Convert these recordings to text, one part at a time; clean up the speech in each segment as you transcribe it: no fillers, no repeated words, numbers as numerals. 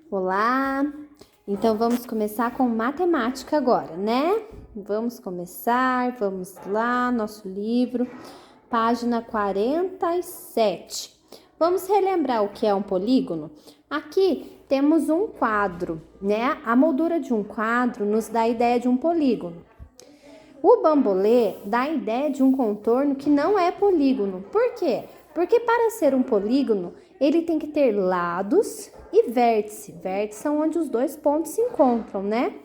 Olá! Então vamos começar com matemática agora, né? Vamos lá, nosso livro, página 47. Vamos relembrar o que é um polígono? Aqui temos um quadro, né? A moldura de um quadro nos dá a ideia de um polígono. O bambolê dá a ideia de um contorno que não é polígono. Por quê? Porque para ser um polígono, ele tem que ter lados e vértice. Vértice são onde os dois pontos se encontram, né?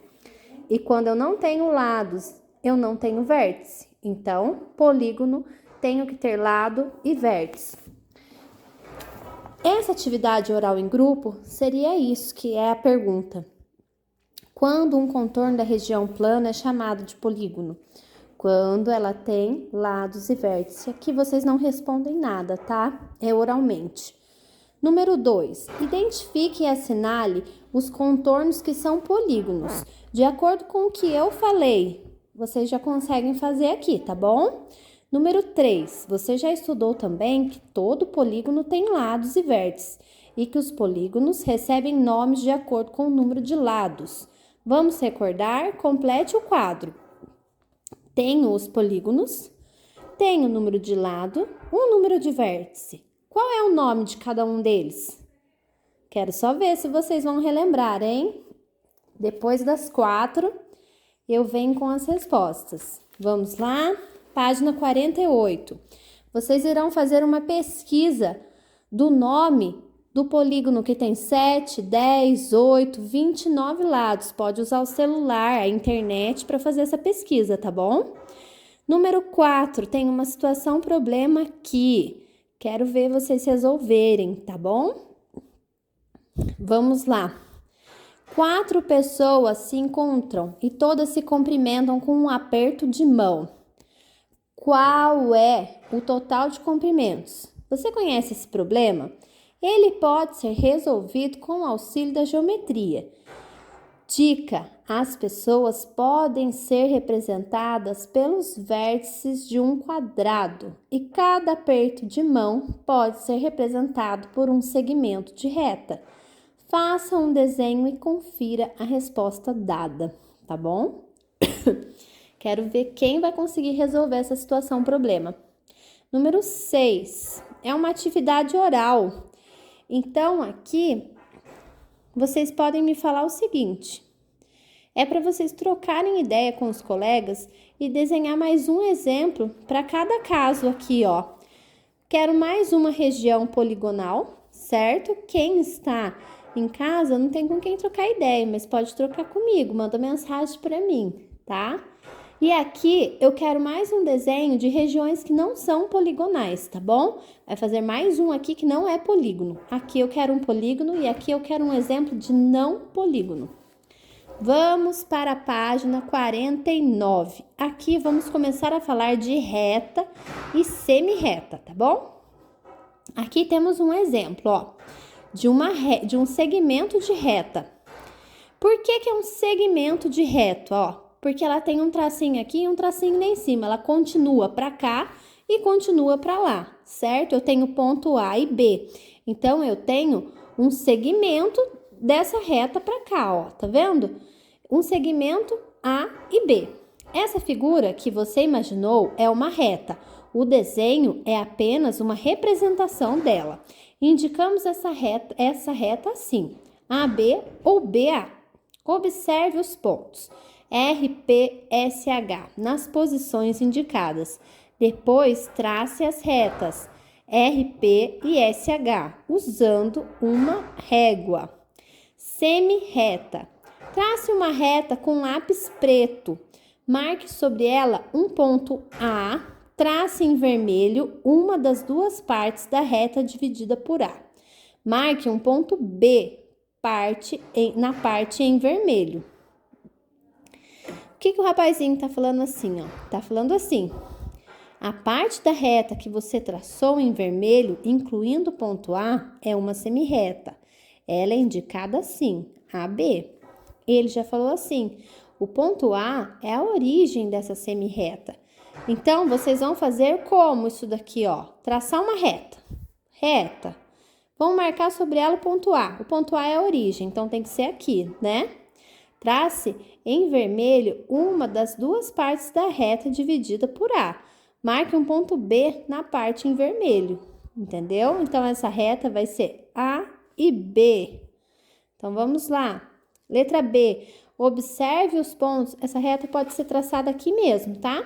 E quando eu não tenho lados, eu não tenho vértice. Então, polígono tenho que ter lado e vértice. Essa atividade oral em grupo seria isso, que é a pergunta. Quando um contorno da região plana é chamado de polígono? Quando ela tem lados e vértices. Aqui vocês não respondem nada, tá? É oralmente. Número 2. Identifique e assinale os contornos que são polígonos. De acordo com o que eu falei, vocês já conseguem fazer aqui, tá bom? Número 3. Você já estudou também que todo polígono tem lados e vértices e que os polígonos recebem nomes de acordo com o número de lados. Vamos recordar? Complete o quadro. Tenho os polígonos, tenho o número de lado, o número de vértice. Qual é o nome de cada um deles? Quero só ver se vocês vão relembrar, hein? Depois das 4, eu venho com as respostas. Vamos lá? Página 48. Vocês irão fazer uma pesquisa do nome do polígono que tem 7, 10, 8, 29 lados. Pode usar o celular, a internet para fazer essa pesquisa, tá bom? Número 4, tem uma situação, problema aqui. Quero ver vocês resolverem, tá bom? Vamos lá. 4 pessoas se encontram e todas se cumprimentam com um aperto de mão. Qual é o total de cumprimentos? Você conhece esse problema? Ele pode ser resolvido com o auxílio da geometria. Dica: as pessoas podem ser representadas pelos vértices de um quadrado e cada aperto de mão pode ser representado por um segmento de reta. Faça um desenho e confira a resposta dada, tá bom? Quero ver quem vai conseguir resolver essa situação problema. Número 6 é uma atividade oral. Então, aqui, vocês podem me falar o seguinte. É para vocês trocarem ideia com os colegas e desenhar mais um exemplo para cada caso aqui, ó. Quero mais uma região poligonal, certo? Quem está em casa não tem com quem trocar ideia, mas pode trocar comigo, manda mensagem para mim, tá? E aqui eu quero mais um desenho de regiões que não são poligonais, tá bom? Vai fazer mais um aqui que não é polígono. Aqui eu quero um polígono e aqui eu quero um exemplo de não polígono. Vamos para a página 49. Aqui vamos começar a falar de reta e semi-reta, tá bom? Aqui temos um exemplo, ó, de um segmento de reta. Por que é um segmento de reto, ó? Porque ela tem um tracinho aqui e um tracinho lá em cima. Ela continua para cá e continua para lá, certo? Eu tenho ponto A e B. Então, eu tenho um segmento dessa reta para cá, ó. Tá vendo? Um segmento A e B. Essa figura que você imaginou é uma reta. O desenho é apenas uma representação dela. Indicamos essa reta assim, AB ou BA. Observe os pontos R, P, S, H nas posições indicadas. Depois, trace as retas R, P e S, H usando uma régua. Semi-reta. Trace uma reta com lápis preto. Marque sobre ela um ponto A. Trace em vermelho uma das duas partes da reta dividida por A. Marque um ponto B na parte em vermelho. O que o rapazinho tá falando assim, ó? Tá falando assim. A parte da reta que você traçou em vermelho, incluindo o ponto A, é uma semirreta. Ela é indicada assim, AB. Ele já falou assim, o ponto A é a origem dessa semirreta. Então, vocês vão fazer como isso daqui, ó? Traçar uma reta. Reta. Vamos marcar sobre ela o ponto A. O ponto A é a origem, então tem que ser aqui, né? Trace em vermelho uma das duas partes da reta dividida por A. Marque um ponto B na parte em vermelho, entendeu? Então, essa reta vai ser A e B. Então, vamos lá. Letra B. Observe os pontos. Essa reta pode ser traçada aqui mesmo, tá?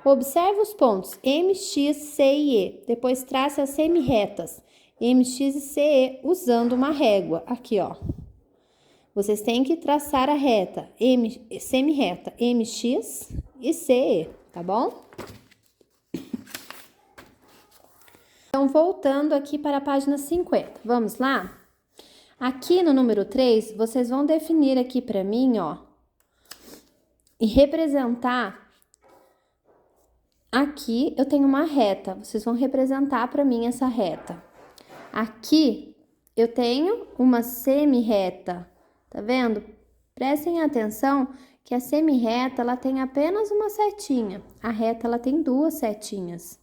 Observe os pontos M, X, C e E. Depois trace as semi-retas M, X e C, E usando uma régua. Aqui, ó. Vocês têm que traçar a reta, semi-reta, MX e CE, tá bom? Então, voltando aqui para a página 50, vamos lá? Aqui no número 3, vocês vão definir aqui para mim, ó, e representar. Aqui eu tenho uma reta, vocês vão representar para mim essa reta. Aqui eu tenho uma semi-reta. Tá vendo? Prestem atenção que a semi-reta, ela tem apenas uma setinha. A reta, ela tem duas setinhas.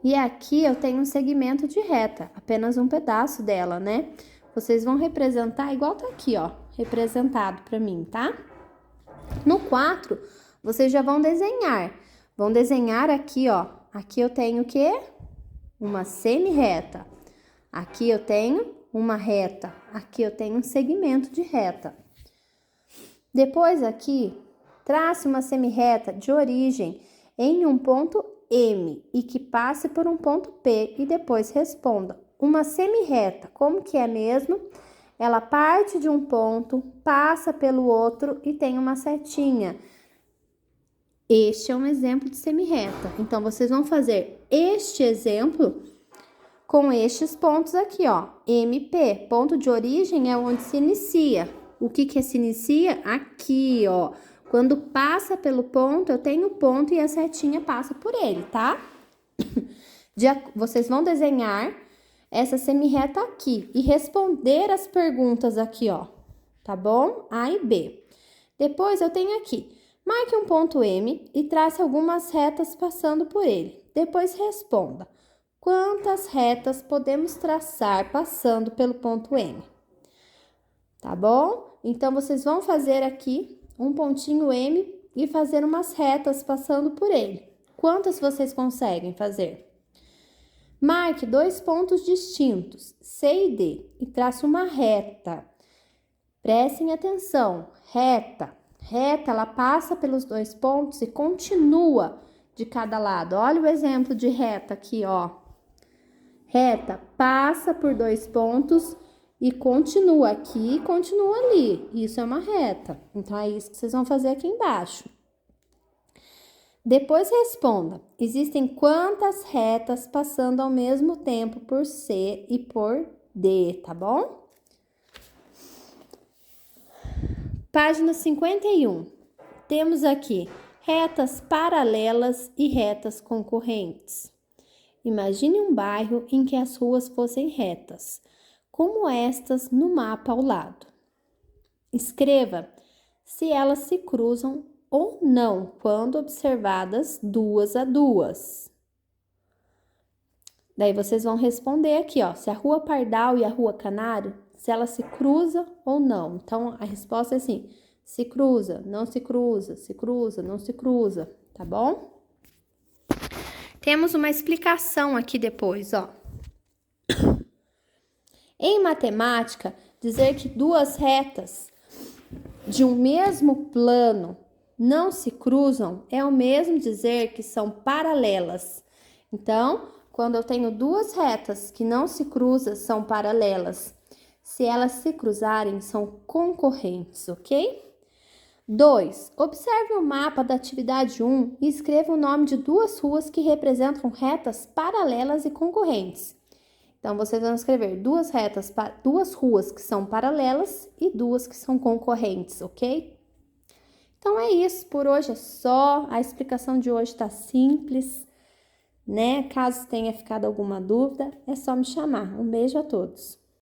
E aqui eu tenho um segmento de reta, apenas um pedaço dela, né? Vocês vão representar igual tá aqui, ó, representado pra mim, tá? No 4, vocês já vão desenhar. Vão desenhar aqui, ó. Aqui eu tenho o quê? Uma semi-reta. Aqui eu tenho uma reta, aqui eu tenho um segmento de reta. Depois aqui, trace uma semi-reta de origem em um ponto M e que passe por um ponto P e depois responda. Uma semi-reta, como que é mesmo? Ela parte de um ponto, passa pelo outro e tem uma setinha. Este é um exemplo de semi-reta. Então, vocês vão fazer este exemplo com estes pontos aqui, ó, MP, ponto de origem é onde se inicia. O que se inicia? Aqui, ó. Quando passa pelo ponto, eu tenho o ponto e a setinha passa por ele, tá? Vocês vão desenhar essa semi-reta aqui e responder as perguntas aqui, ó, tá bom? A e B. Depois eu tenho aqui, marque um ponto M e trace algumas retas passando por ele. Depois responda. Quantas retas podemos traçar passando pelo ponto M? Tá bom? Então, vocês vão fazer aqui um pontinho M e fazer umas retas passando por ele. Quantas vocês conseguem fazer? Marque dois pontos distintos, C e D, e trace uma reta. Prestem atenção, reta. Reta, ela passa pelos dois pontos e continua de cada lado. Olha o exemplo de reta aqui, ó. Reta, passa por dois pontos e continua aqui e continua ali. Isso é uma reta. Então, é isso que vocês vão fazer aqui embaixo. Depois responda. Existem quantas retas passando ao mesmo tempo por C e por D, tá bom? Página 51. Temos aqui retas paralelas e retas concorrentes. Imagine um bairro em que as ruas fossem retas, como estas no mapa ao lado. Escreva se elas se cruzam ou não quando observadas duas a duas. Daí vocês vão responder aqui, ó, se a Rua Pardal e a Rua Canário, se elas se cruzam ou não. Então, a resposta é assim, se cruza, não se cruza, se cruza, não se cruza, tá bom? Temos uma explicação aqui depois, ó. Em matemática, dizer que duas retas de um mesmo plano não se cruzam é o mesmo dizer que são paralelas. Então, quando eu tenho duas retas que não se cruzam, são paralelas. Se elas se cruzarem, são concorrentes, ok? 2. Observe o mapa da atividade 1 e escreva o nome de duas ruas que representam retas paralelas e concorrentes. Então, vocês vão escrever duas ruas que são paralelas e duas que são concorrentes, ok? Então, é isso. Por hoje é só. A explicação de hoje está simples, né? Caso tenha ficado alguma dúvida, é só me chamar. Um beijo a todos.